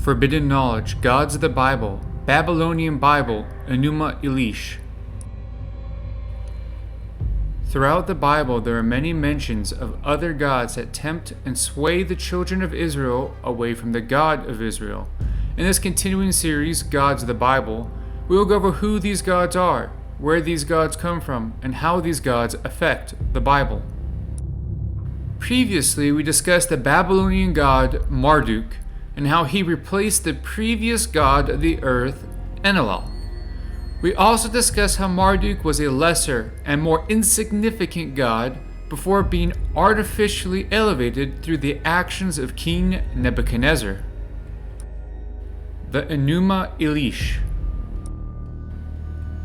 Forbidden Knowledge, Gods of the Bible, Babylonian Bible, Enuma Elish. Throughout the Bible, there are many mentions of other gods that tempt and sway the children of Israel away from the God of Israel. In this continuing series, Gods of the Bible, we will go over who these gods are, where these gods come from, and how these gods affect the Bible. Previously, we discussed the Babylonian god Marduk and how he replaced the previous god of the earth, Enlil. We also discussed how Marduk was a lesser and more insignificant god before being artificially elevated through the actions of King Nebuchadnezzar. The Enuma Elish.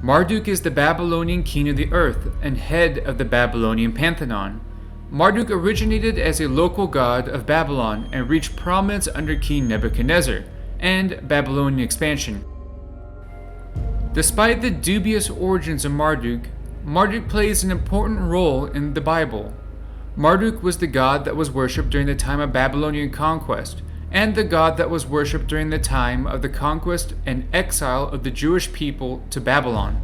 Marduk is the Babylonian king of the earth and head of the Babylonian pantheon. Marduk originated as a local god of Babylon and reached prominence under King Nebuchadnezzar and Babylonian expansion. Despite the dubious origins of Marduk, Marduk plays an important role in the Bible. Marduk was the god that was worshipped during the time of Babylonian conquest, and the god that was worshipped during the time of the conquest and exile of the Jewish people to Babylon.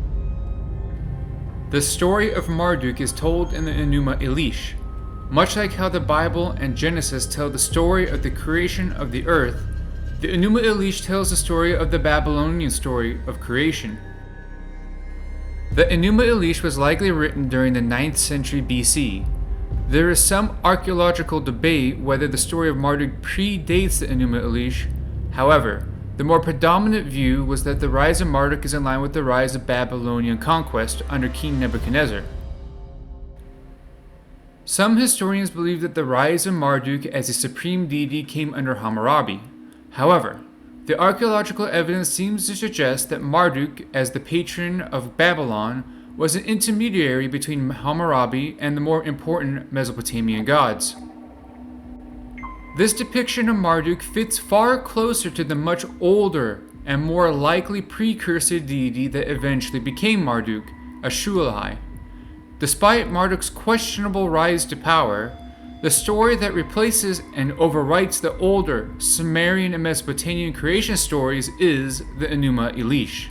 The story of Marduk is told in the Enuma Elish. Much like how the Bible and Genesis tell the story of the creation of the earth, the Enuma Elish tells the story of the Babylonian story of creation. The Enuma Elish was likely written during the 9th century BC. There is some archaeological debate whether the story of Marduk predates the Enuma Elish. However, the more predominant view was that the rise of Marduk is in line with the rise of Babylonian conquest under King Nebuchadnezzar. Some historians believe that the rise of Marduk as a supreme deity came under Hammurabi. However, the archaeological evidence seems to suggest that Marduk, as the patron of Babylon, was an intermediary between Hammurabi and the more important Mesopotamian gods. This depiction of Marduk fits far closer to the much older and more likely precursor deity that eventually became Marduk, Ashulai. Despite Marduk's questionable rise to power, the story that replaces and overwrites the older Sumerian and Mesopotamian creation stories is the Enuma Elish.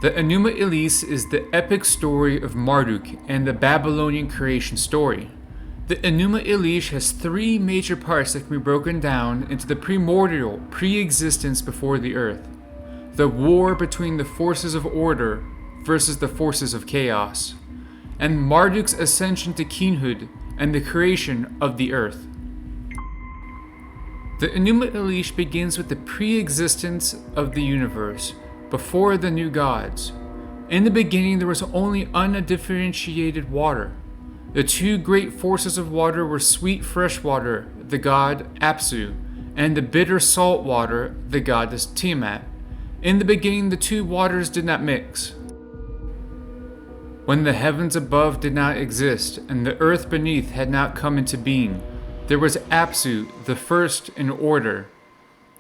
The Enuma Elish is the epic story of Marduk and the Babylonian creation story. The Enuma Elish has three major parts that can be broken down into the primordial pre-existence before the earth, the war between the forces of order versus the forces of chaos, and Marduk's ascension to kinghood and the creation of the earth. The Enuma Elish begins with the pre-existence of the universe, before the new gods. In the beginning there was only undifferentiated water. The two great forces of water were sweet fresh water, the god Apsu, and the bitter salt water, the goddess Tiamat. In the beginning the two waters did not mix. When the heavens above did not exist, and the earth beneath had not come into being, there was Apsu, the first in order,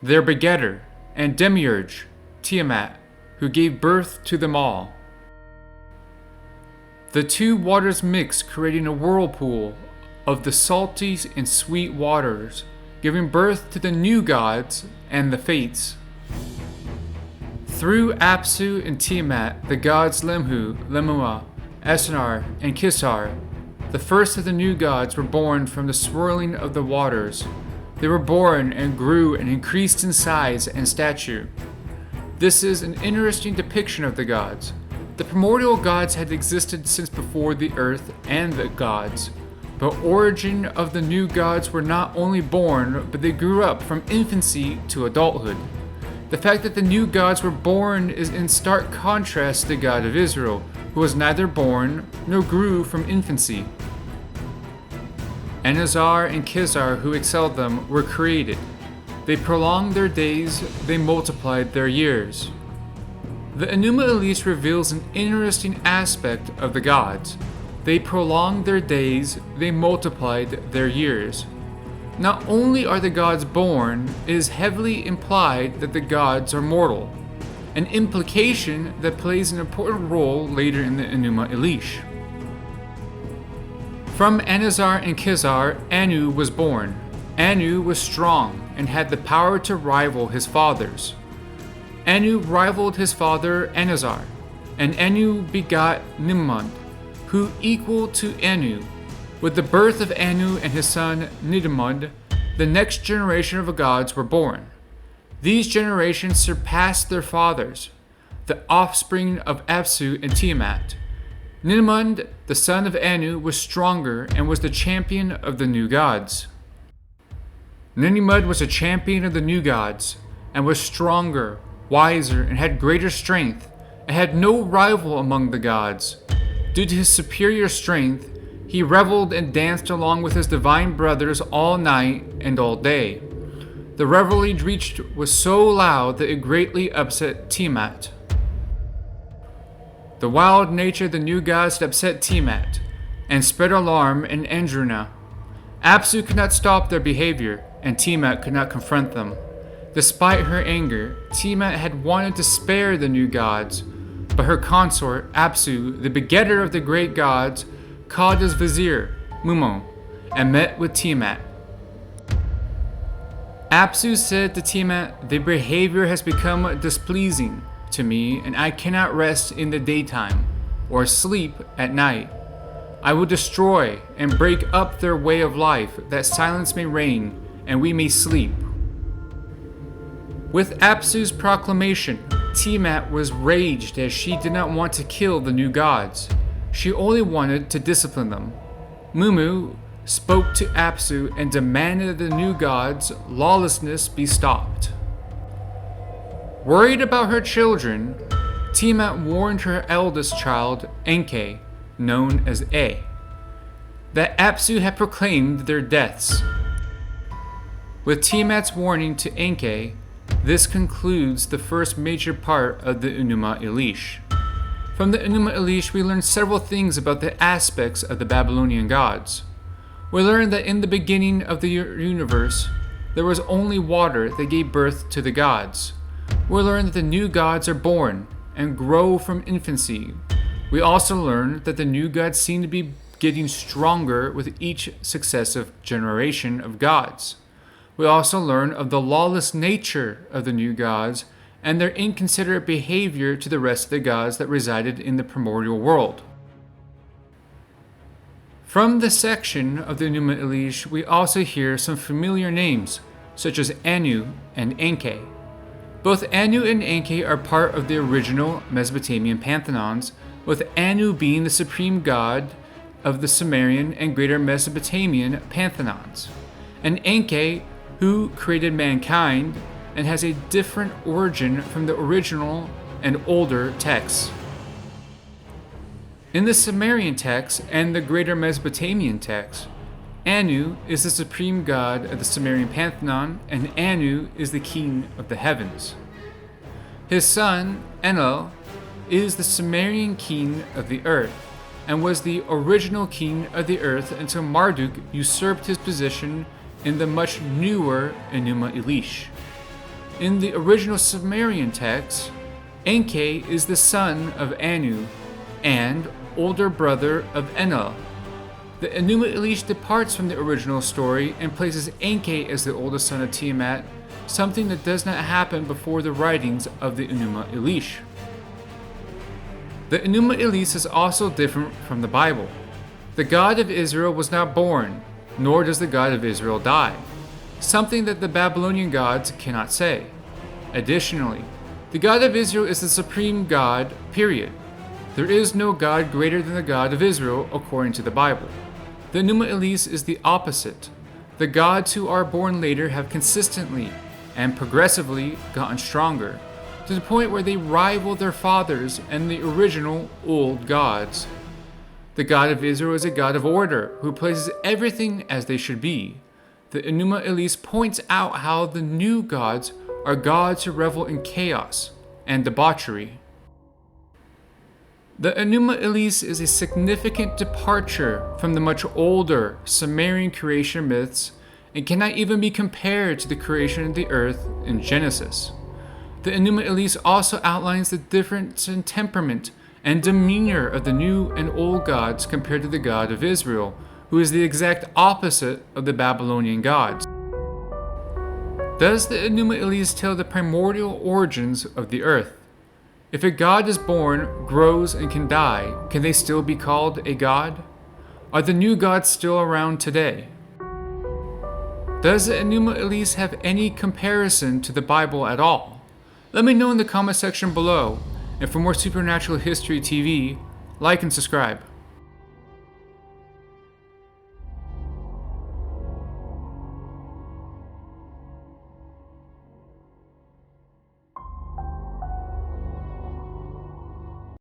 their begetter, and demiurge, Tiamat, who gave birth to them all. The two waters mixed, creating a whirlpool of the salty and sweet waters, giving birth to the new gods and the Fates. Through Apsu and Tiamat, the gods Lemhu, Lemua, Esnar, and Kisar, the first of the new gods, were born from the swirling of the waters. They were born and grew and increased in size and stature. This is an interesting depiction of the gods. The primordial gods had existed since before the earth and the gods. The origin of the new gods were not only born, but they grew up from infancy to adulthood. The fact that the new gods were born is in stark contrast to the God of Israel, who was neither born nor grew from infancy. Enazar and Kizar, who excelled them, were created. They prolonged their days, they multiplied their years. The Enuma Elish reveals an interesting aspect of the gods. They prolonged their days, they multiplied their years. Not only are the gods born, it is heavily implied that the gods are mortal, an implication that plays an important role later in the Enuma Elish. From Enazar and Kizar, Anu was born. Anu was strong and had the power to rival his fathers. Anu rivaled his father Anazar, and Anu begot Nimrod, who equal to Anu. With the birth of Anu and his son Nimrod, the next generation of gods were born. These generations surpassed their fathers, the offspring of Apsu and Tiamat. Nimrod, the son of Anu, was stronger and was the champion of the new gods. Nimrod was a champion of the new gods, and was stronger, wiser, and had greater strength, and had no rival among the gods. Due to his superior strength, he reveled and danced along with his divine brothers all night and all day. The revelry was so loud that it greatly upset Tiamat. The wild nature of the new gods had upset Tiamat, and spread alarm in Andruna. Apsu could not stop their behavior, and Tiamat could not confront them. Despite her anger, Tiamat had wanted to spare the new gods, but her consort, Apsu, the begetter of the great gods, called his vizier, Mumo, and met with Tiamat. Apsu said to Tiamat, "The behavior has become displeasing to me, and I cannot rest in the daytime, or sleep at night. I will destroy and break up their way of life, that silence may reign, and we may sleep." With Apsu's proclamation, Tiamat was raged as she did not want to kill the new gods. She only wanted to discipline them. Mumu spoke to Apsu and demanded that the new gods' lawlessness be stopped. Worried about her children, Tiamat warned her eldest child, Enki, known as E, that Apsu had proclaimed their deaths. With Tiamat's warning to Enki, this concludes the first major part of the Enuma Elish. From the Enuma Elish, we learn several things about the aspects of the Babylonian gods. We learn that in the beginning of the universe, there was only water that gave birth to the gods. We learn that the new gods are born and grow from infancy. We also learn that the new gods seem to be getting stronger with each successive generation of gods. We also learn of the lawless nature of the new gods and their inconsiderate behavior to the rest of the gods that resided in the primordial world. From this section of the Enuma Elish, we also hear some familiar names, such as Anu and Enki. Both Anu and Enki are part of the original Mesopotamian pantheons, with Anu being the supreme god of the Sumerian and Greater Mesopotamian pantheons, and Enki, who created mankind and has a different origin from the original and older texts. In the Sumerian text and the Greater Mesopotamian text, Anu is the supreme god of the Sumerian pantheon, and Anu is the king of the heavens. His son, Enlil, is the Sumerian king of the earth, and was the original king of the earth until Marduk usurped his position in the much newer Enuma Elish. In the original Sumerian text, Enki is the son of Anu and older brother of Enlil. The Enuma Elish departs from the original story and places Enki as the oldest son of Tiamat, something that does not happen before the writings of the Enuma Elish. The Enuma Elish is also different from the Bible. The God of Israel was not born, nor does the God of Israel die, something that the Babylonian gods cannot say. Additionally, the God of Israel is the supreme God, period. There is no God greater than the God of Israel according to the Bible. The Enuma Elish is the opposite. The gods who are born later have consistently and progressively gotten stronger, to the point where they rival their fathers and the original old gods. The God of Israel is a God of order, who places everything as they should be. The Enuma Elish points out how the new gods are gods who revel in chaos and debauchery. The Enuma Elish is a significant departure from the much older Sumerian creation myths and cannot even be compared to the creation of the earth in Genesis. The Enuma Elish also outlines the difference in temperament and demeanor of the new and old gods compared to the God of Israel, who is the exact opposite of the Babylonian gods. Does the Enuma Elish tell the primordial origins of the earth? If a god is born, grows, and can die, can they still be called a god? Are the new gods still around today? Does the Enuma Elish have any comparison to the Bible at all? Let me know in the comment section below, and for more Supernatural History TV, like and subscribe.